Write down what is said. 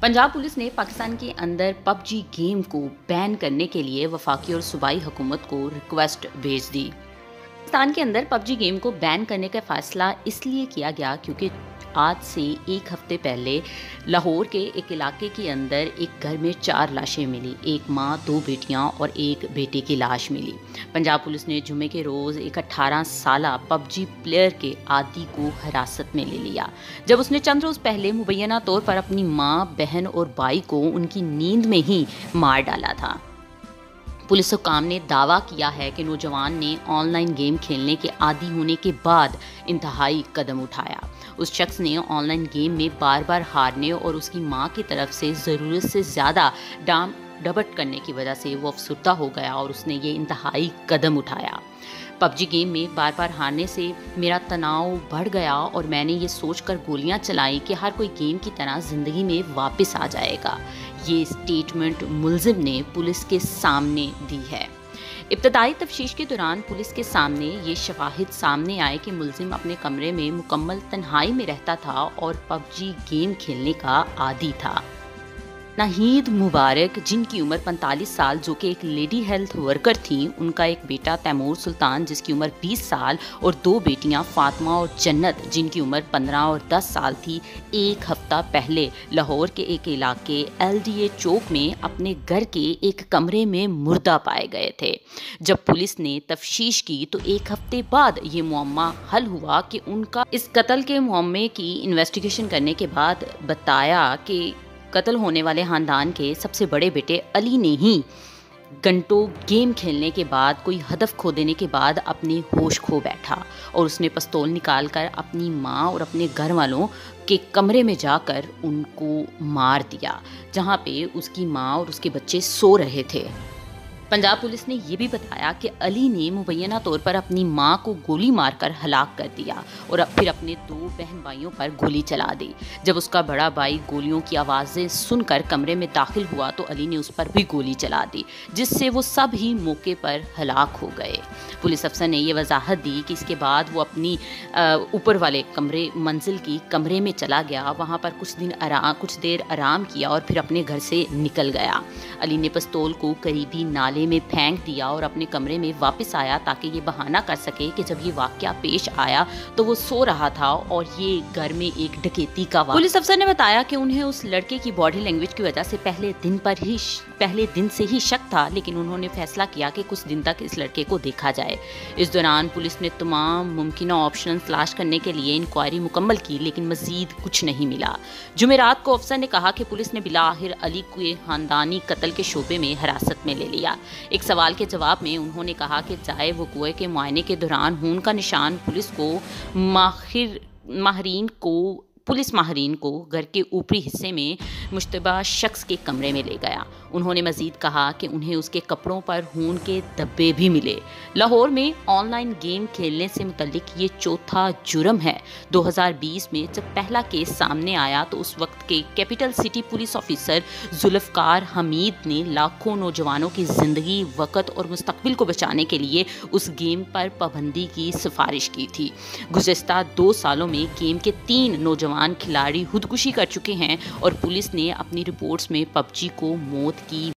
Punjab police ने पाकिस्तान के अंदर पबजी गेम को बैन करने के लिए वफाकी और सूबाई हुकूमत को रिक्वेस्ट भेज दी। पाकिस्तान के अंदर पबजी गेम को बैन करने का फैसला इसलिए किया गया क्योंकि आज से एक हफ्ते पहले लाहौर के एक इलाके के अंदर एक घर में 4 लाशें मिली। एक माँ, 2 बेटियां और एक बेटे की लाश मिली। पंजाब पुलिस ने जुमे के रोज़ एक 18 साला पबजी प्लेयर के आदी को हिरासत में ले लिया जब उसने चंद रोज़ पहले मुबैना तौर पर अपनी माँ, बहन और भाई को उनकी नींद में ही मार डाला था। पुलिस हुकाम ने दावा किया है कि नौजवान ने ऑनलाइन गेम खेलने के आदी होने के बाद इंतहाई कदम उठाया। उस शख्स ने ऑनलाइन गेम में बार बार हारने और उसकी मां की तरफ से ज़रूरत से ज़्यादा डाम डबट करने की वजह से वो अफसुर्दा हो गया और उसने ये इंतहाई कदम उठाया। पबजी गेम में बार बार हारने से मेरा तनाव बढ़ गया और मैंने ये सोचकर गोलियां चलाई कि हर कोई गेम की तरह ज़िंदगी में वापस आ जाएगा। ये स्टेटमेंट मुलजिम ने पुलिस के सामने दी है। इब्तदाई तफ्तीश के दौरान पुलिस के सामने ये शवाहिद सामने आए कि मुलजिम अपने कमरे में मुकम्मल तन्हाई में रहता था और पबजी गेम खेलने का आदी था। नाहीद मुबारक, जिनकी उम्र 45 साल, जो कि एक लेडी हेल्थ वर्कर थी, उनका एक बेटा तैमूर सुल्तान जिसकी उम्र 20 साल और 2 बेटियां फातिमा और जन्नत जिनकी उम्र 15 और 10 साल थी, एक हफ्ता पहले लाहौर के एक इलाके LDA चौक में अपने घर के एक कमरे में मुर्दा पाए गए थे। जब पुलिस ने तफ्तीश की तो एक हफ्ते बाद ये मुअम्मा हल हुआ कि उनका इस कत्ल के मुअम्मे की इन्वेस्टिगेशन करने के बाद बताया कि कत्ल होने वाले ख़ानदान के सबसे बड़े बेटे अली ने ही घंटों गेम खेलने के बाद कोई हदफ खो देने के बाद अपने होश खो बैठा और उसने पिस्तौल निकालकर अपनी माँ और अपने घर वालों के कमरे में जाकर उनको मार दिया, जहाँ पे उसकी माँ और उसके बच्चे सो रहे थे। पंजाब पुलिस ने यह भी बताया कि अली ने मुबैना तौर पर अपनी मां को गोली मारकर हलाक कर दिया और फिर अपने 2 बहन भाइयों पर गोली चला दी। जब उसका बड़ा भाई गोलियों की आवाज़ें सुनकर कमरे में दाखिल हुआ तो अली ने उस पर भी गोली चला दी, जिससे वो सब ही मौके पर हलाक हो गए। पुलिस अफसर ने यह वजाहत दी कि इसके बाद वो अपनी ऊपर वाले मंजिल की कमरे में चला गया, वहाँ पर कुछ देर आराम किया और फिर अपने घर से निकल गया। अली ने पिस्तौल को करीबी नाले में फेंक दिया और अपने कमरे में वापस आया ताकि ये बहाना कर सके कि जब ये वाकया पेश आया तो वो सो रहा था और ये घर में एक डकैती का वाकया। पुलिस अफसर ने बताया कि उन्हें उस लड़के की बॉडी लैंग्वेज की वजह से पहले दिन से ही शक था, लेकिन उन्होंने फैसला किया कि कुछ दिन तक इस लड़के को देखा जाए। इस दौरान पुलिस ने तमाम मुमकिन ऑप्शन तलाश करने के लिए इंक्वायरी मुकम्मल की, लेकिन मजीद कुछ नहीं मिला। जुमेरात को अफसर ने कहा कि पुलिस ने बिलाखिर अली को खानदानी कत्ल के शोबे में हिरासत में ले लिया। एक सवाल के जवाब में उन्होंने कहा कि चाहे वो कुएं के मुआयने के दौरान खून का निशान पुलिस माहिरीन को घर के ऊपरी हिस्से में मुश्तबा शख्स के कमरे में ले गया। उन्होंने मजीद कहा कि उन्हें उसके कपड़ों पर खून के धब्बे भी मिले। लाहौर में ऑनलाइन गेम खेलने से मुतल्लिक ये चौथा जुर्म है। 2020 में जब पहला केस सामने आया तो उस वक्त के capital city police officer Zulfiqar Hamid ने लाखों नौजवानों की ज़िंदगी, वक़्त और मुस्तकबिल को बचाने के लिए उस गेम पर पाबंदी की सिफारिश की थी। गुज़श्ता 2 सालों में गेम के 3 नौजवान खिलाड़ी खुदकुशी कर चुके हैं और पुलिस ने अपनी रिपोर्ट्स में पबजी को मौत की